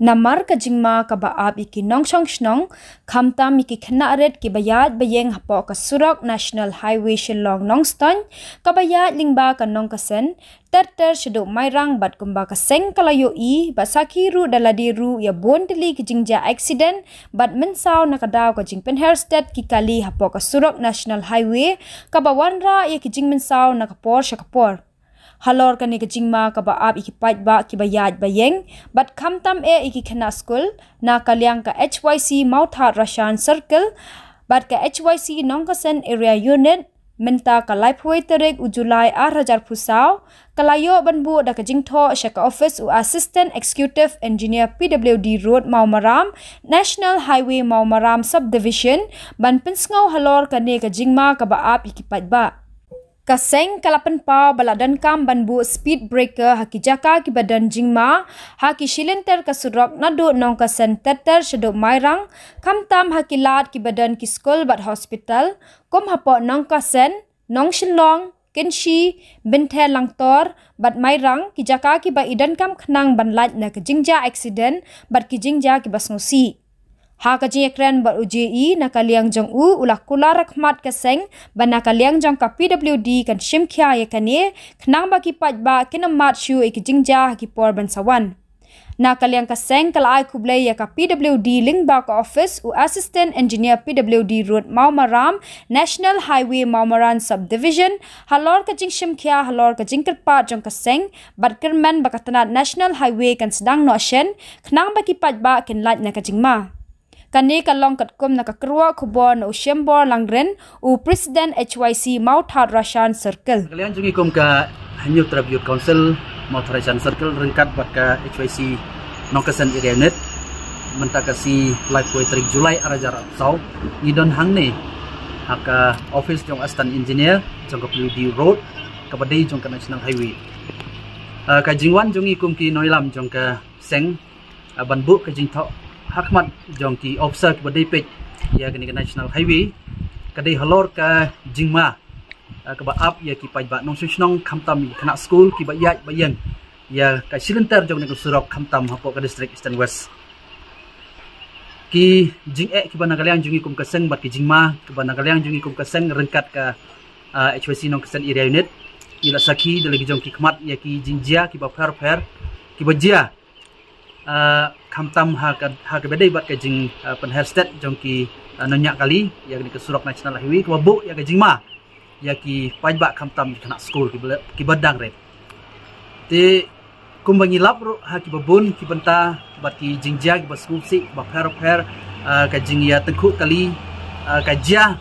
Namar ka jingma ka baab iki nongshong shnong khamtam iki khna red ki bayat bayeng hapo ka Surak National Highway Shillong Nongston ka bayat lingba ka nong kasen ter shadu mairang bat kumba ka seng kalayo i basaki ru daladi ru ya bon tili ki jingja accident bat mensaw nakadaw ka jing Penhairsted ki kali hapo ka Surak National Highway ka bawanra ya ki jing mensaw nakapor syakapor halor kani ke jingma ka baab iki pait ba ki bayat bayeng bat khamtam iki khana school na kalyang ka HYC Mauthat Rashan Circle bat ka HYC Nongkasen area unit menta ka Lifeway Terek u Julai 2000 pusau kalayo banbu da ka jingtho sya ka office u assistant executive engineer PWD Road Maumaram National Highway Maumaram subdivision ban pensngau halor kani ka jingma ka baab iki pait ba kaseng kalapan pau baladan kam banbu speed breaker haki jaka ki badan jingma haki shilenter ka Surak nadu nong ka center shadu mairang kamtam haki lat ki badan ki school bat hospital kom hapo nong ka sen nong shillong kenshi binthe langtor bat mairang ki jaka ki ba idan kam khnang ban lat na ka jingja accident bat ki jingja ki basngusi ha ka jing ekran bat UJI na kaliang jong u ulah kula rakhmat kaseng ban na kaliang jong ka PWD kan shimkhya ya kane khnang ba ki pat ba kinamat shu ik jingja ki por ban sawan na kaliang kaseng kalai kublai ya ka PWD lingba ka office u assistant engineer PWD Road Maumaram National Highway Maumaram subdivision halor ka jing shimkhya halor ka jing kerpat jong kaseng bat kerman ba katanat National Highway kan sedang no shen khnang ba ki pat ba kin lat na ka jingma kani kalong katkom na kakrua khubor na ushembor langren u president HYC Mauthat Rashan Circle kalian jungi kom ka New Tribute Council Mauthat Rashan Circle rengkat bat ka HYC Nongkasen area net mentakasi Lifeway Terek Julai arajar sau ngidon hangne haka office jong assistant engineer jong ka PWD Road kabadai jong ka National Highway ka jingwan jungi kom ki noilam jong ka seng banbu ka jingtho hakmat jong ki officer ki badai pek ya kini ke National Highway kadai halor ka jingma ka baap ya ki pai ba nong susnong khamtam khana school ki ba ya bayang ya ka silenter jong ne Surak khamtam hapo ka district Eastern West ki jing ki ba nagalyang jungi kum kaseng bat ki jingma ki ba nagalyang jungi kum kaseng rengkat ka HYC Nongkasen area unit ila saki dalagi jong ki khmat ya ki jingjia ki ba fair ki ba jia khamtam ha ka bedai bat ka jing Penhairsted jong ki nonyak kali ya ke Surak National Highway ka bu ya ka jingma ya ki pajba khamtam khana school ki badang red te kumbangi lap ro ha ki babun ki banta bat ki jingjia ki ba school si ba fair ka jing ya tengku kali ka jia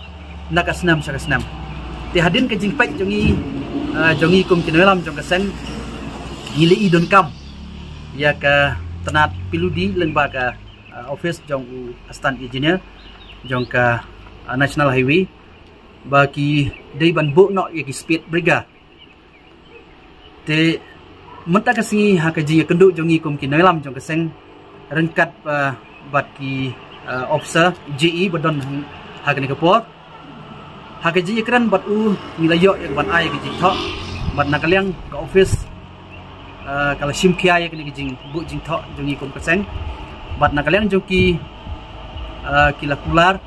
na ka snam sya ka snam te hadin ka jing pek jongi kum ki nolam jong ka sen gili idon kam ya ka tenat piludi lembaga office jong assistant engineer jong ka National Highway bagi dei ban bu no yaki speed breaker te menta kasi ha ka ji kendu jongi kum ki noilam jong kaseng rengkat bat ki officer GE badon ha ka ni kapor ha ka ji kran bat u milayo yak ban ai ki ji tho bat nakaliang ka office kalau simkia ya kini jing bu jing tho jongi kom kaseng bat nakalian joki kilakular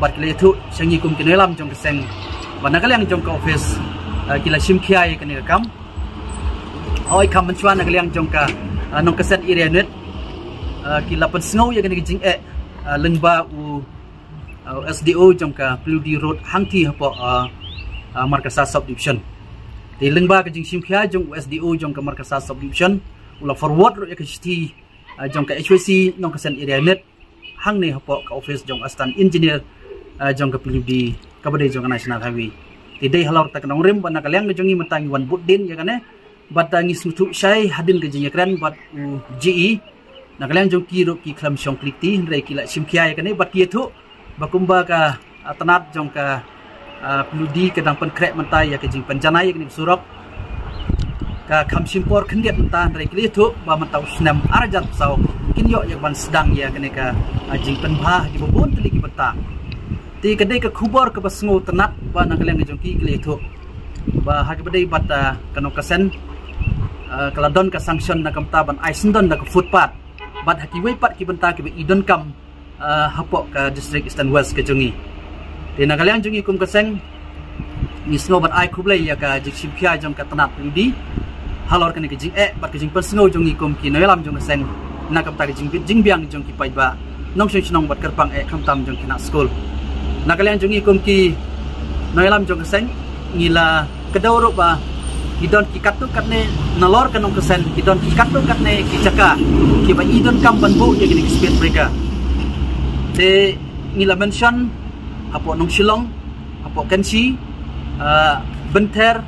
bat kile itu sangi kom kinelam jong kaseng bat nakalian jong ka office kila simkia ya kini kam oi kam mencuan nakalian jong ka Nongkasen area net kila pensngau ya kini jing lengba u SDO jong ka PWD Road hangti hapo Markasa subdivision di lengba ka jing simkhia jong SDO jong ka Markasa subdivision ula forward ro ya ka city jong ka HYC Nongkasen area net hang ne hapo ka office jong assistant engineer jong ka PWD ka badai jong ka National Highway ti dei halor ta kanong rem bana kalyang jongi mentangi wan budin ya kane batangi sutu syai hadin ka jing ekran bat GE na kalyang jong ki ro ki klam syong klikti rei kila simkhia ya kane bat ki thu bakumba ka tanat jong ka PWD kadang pen krek mentai ya ke jing penjanai ke Surak ka kham simpor khendiat mentan dari kli thu ba mentau snam arjat sau kin yo ya ban sedang ya kene ka jing penbha ki bobon teli ki beta ti kedai ka khubor ka basngo tanat ba nakaleng jong ki kli thu ba ha ke bedai bat ka Nongkasen kaladon ka sanction na kamta ban aisndon na ka footpath bat haki wei pat ki benta ki idon kam hapok ka district Eastern West ke jongi te nagaliang jongi kum kaseng ni snow bat ai khublei ya ka jik sim khia jong ka tanap ludi halor kan ke jing bat ke jing persngo jongi kum ki noelam jong kaseng na kam ta ke jing biang jong ki pai ba nong shnong bat kerpang kham tam jong ki na school nagaliang jongi kum ki noelam jong kaseng ngila kedawro ba idon ki katu katne nalor kanong kesen idon ki katu katne ki jaka ki ba idon kam banbu ya gini speed breaker te ngila mention apo nong Shillong apo Kenchi benter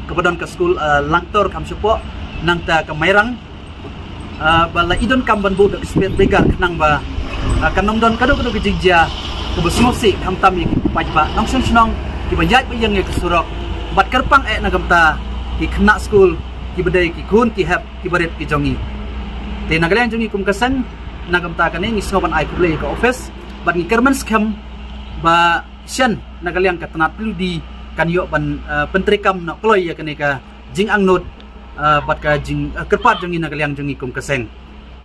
kepadon ke school langtor kam supo nang ta ke Mairang bala idon kam banbu ke speed breaker nang ba kanong don kadu ke jigja ke besmosi kam tam ki pajba nong shnong ki ba jaj ba yang ke surok bat kerpang nagamta ki kena school ki bedai ki kun ki hap ki baret ki jongi te nagalian jongi kum kasan nagamta kane ngi soban ai kuble ka office bat ngi kerman scam ba shan nagalian ka tanat di kan yo ban pentrikam na kloy ya kane ka jing angnot bat ka jing kerpat jongi nagalian jongi kum kaseng